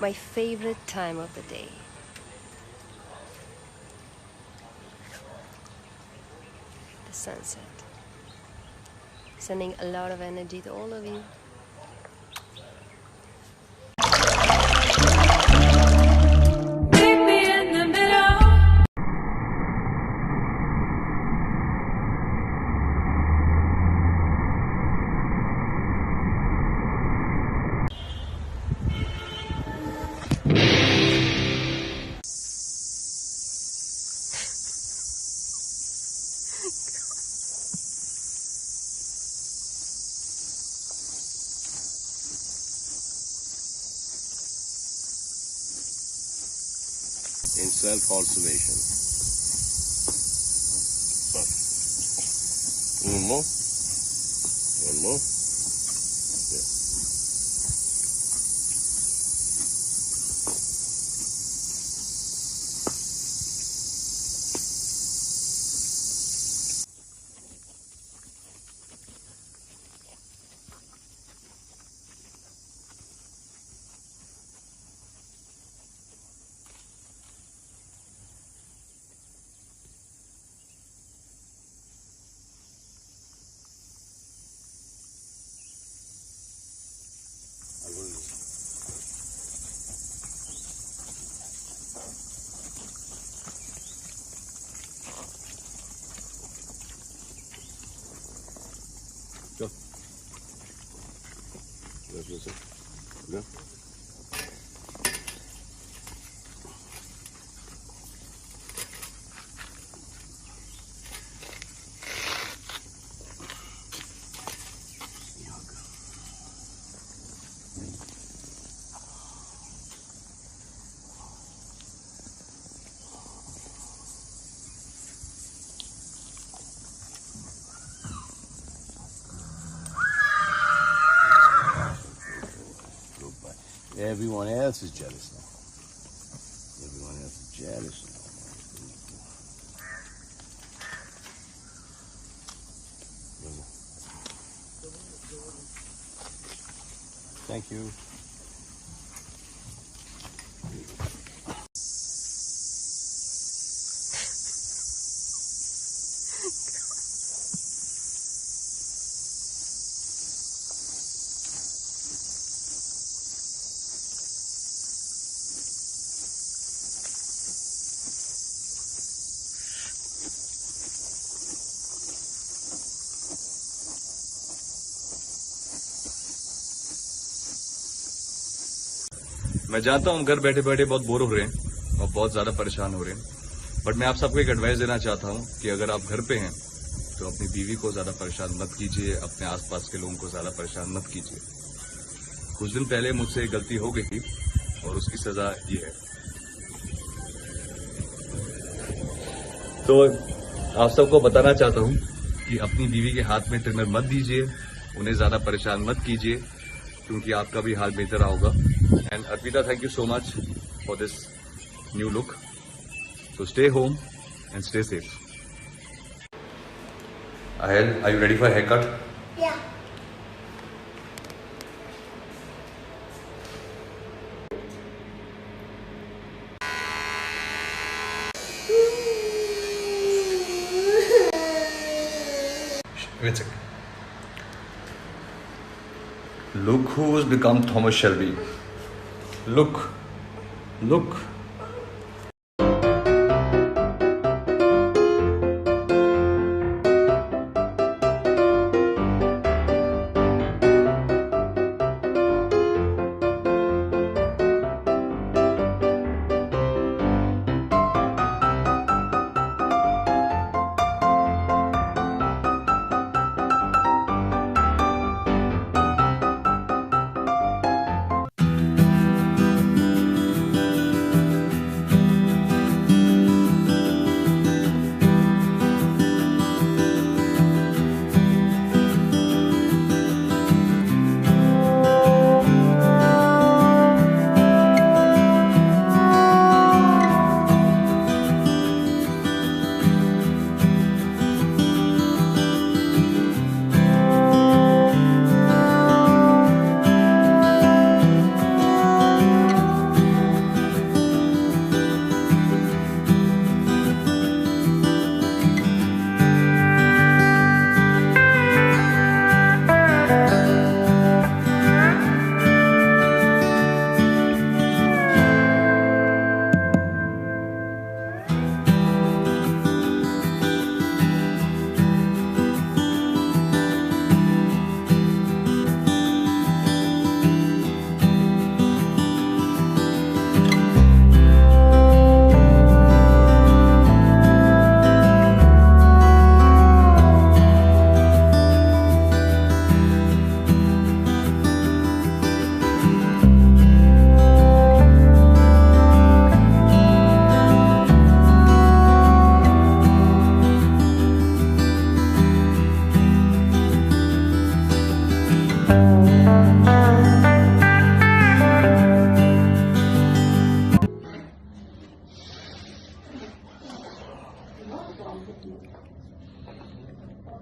My favorite time of the day. The sunset. Sending a lot of energy to all of you. In self-observation. One more. One more. Yeah. Go. Let's listen. Go. Everyone else is jealous now. Everyone else is jealous now. Thank you. मैं जानता हूँ हम घर बैठे बैठे बहुत bore हो रहे हैं और बहुत ज्यादा परेशान हो रहे हैं, बट मैं आप सबको एक एडवाइस देना चाहता हूँ कि अगर आप घर पे हैं तो अपनी बीवी को ज्यादा परेशान मत कीजिए, अपने आसपास के लोगों को ज्यादा परेशान मत कीजिए। कुछ दिन पहले मुझसे एक गलती हो गई थी और उसकी सजा ये है। तो आप सबको बताना चाहता हूँ कि अपनी बीवी के हाथ में ट्रिमर मत दीजिए, उन्हें ज्यादा परेशान मत कीजिए, क्योंकि आपका भी हाल बेहतर होगा। And Arpita, thank you so much for this new look. So stay home and stay safe. Ahel, are you ready for a haircut? Yeah. Wait a second. Look who's become Thomas Shelby. Look. Look.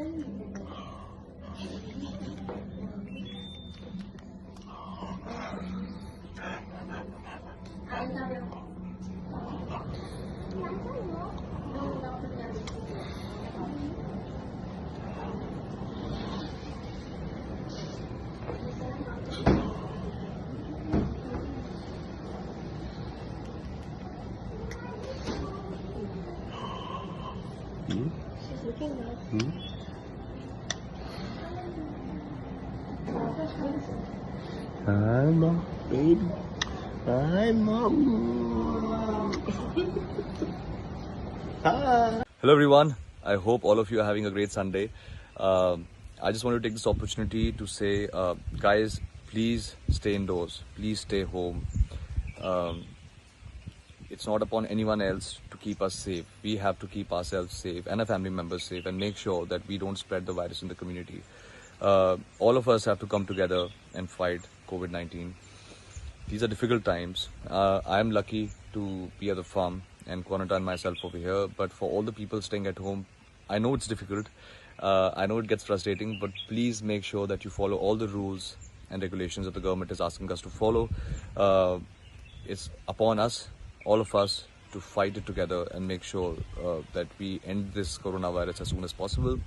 She's looking good. Hi, mom, baby. Hi, mom. Hi. Hello everyone, I hope all of you are having a great Sunday. I just want to take this opportunity to say, guys, please stay indoors, please stay home. It's not upon anyone else to keep us safe. We have to keep ourselves safe and our family members safe and make sure that we don't spread the virus in the community. All of us have to come together and fight COVID-19. These are difficult times. I am lucky to be at the farm and quarantine myself over here, but for all the people staying at home, I know it's difficult. I know it gets frustrating, but please make sure that you follow all the rules and regulations that the government is asking us to follow. It's upon us, all of us, to fight it together and make sure that we end this coronavirus as soon as possible.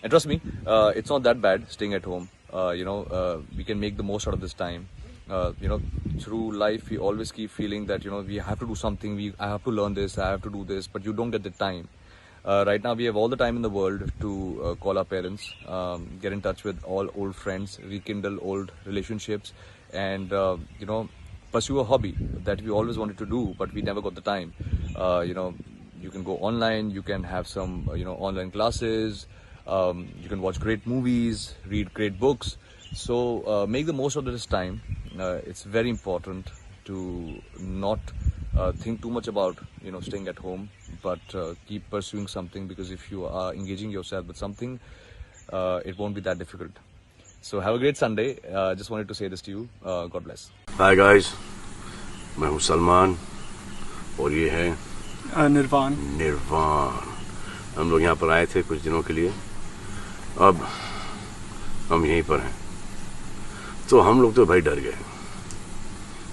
And trust me, it's not that bad staying at home. We can make the most out of this time. Through life, we always keep feeling that, we have to do something, I have to learn this, I have to do this, but you don't get the time. Right now, we have all the time in the world to call our parents, get in touch with all old friends, rekindle old relationships, and, pursue a hobby that we always wanted to do, but we never got the time. You can go online, you can have some, online classes, you can watch great movies, read great books. So make the most of this time. It's very important to not think too much about, staying at home, but keep pursuing something, because if you are engaging yourself with something, it won't be that difficult. So have a great Sunday. Just wanted to say this to you. God bless. Hi guys, मैं हूँ सलमान और ये है निर्वाण। हम लोग यहाँ पर आए थे कुछ दिनों के लिए, अब हम यहीं पर हैं। तो हम लोग तो भाई डर गए।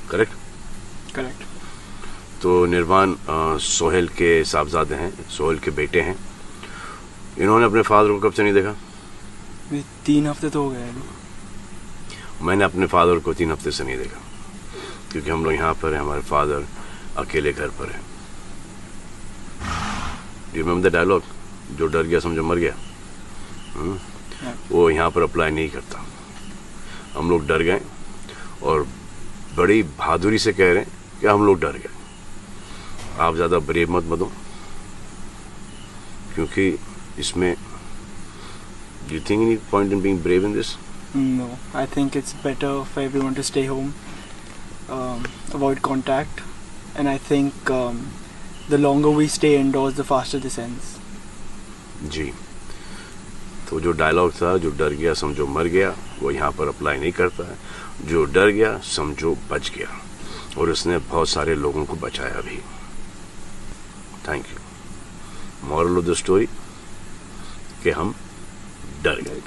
करेक्ट। तो निर्वाण सोहेल के साहबजादे हैं, सोहेल के बेटे हैं। इन्होंने अपने फादर को कब से नहीं देखा? 3 हफ्ते तो हो गए। मैंने अपने फादर को 3 हफ्ते से नहीं देखा, क्योंकि हम लोग यहाँ पर हैं, हमारे फादर अकेले घर पर हैं। Do you remember the dialogue, जो डर गया समझो मर गया? वो यहाँ पर अप्लाई नहीं करता। हम लोग डर गए और बड़ी बहादुरी से कह रहे हैं कि हम लोग डर गए। आप ज़्यादा ब्रेव मत बनो, क्योंकि इसमें do you think any point in being brave in this? No, I think it's better for everyone to stay home, avoid contact, and I think the longer we stay indoors, the faster this ends. जी, तो जो dialogue था, जो डर गया समझो मर गया, वो यहाँ पर अप्लाई नहीं करता है। जो डर गया समझो बच गया, और उसने बहुत सारे लोगों को बचाया भी। Thank you. Moral of the story कि हम डर गए।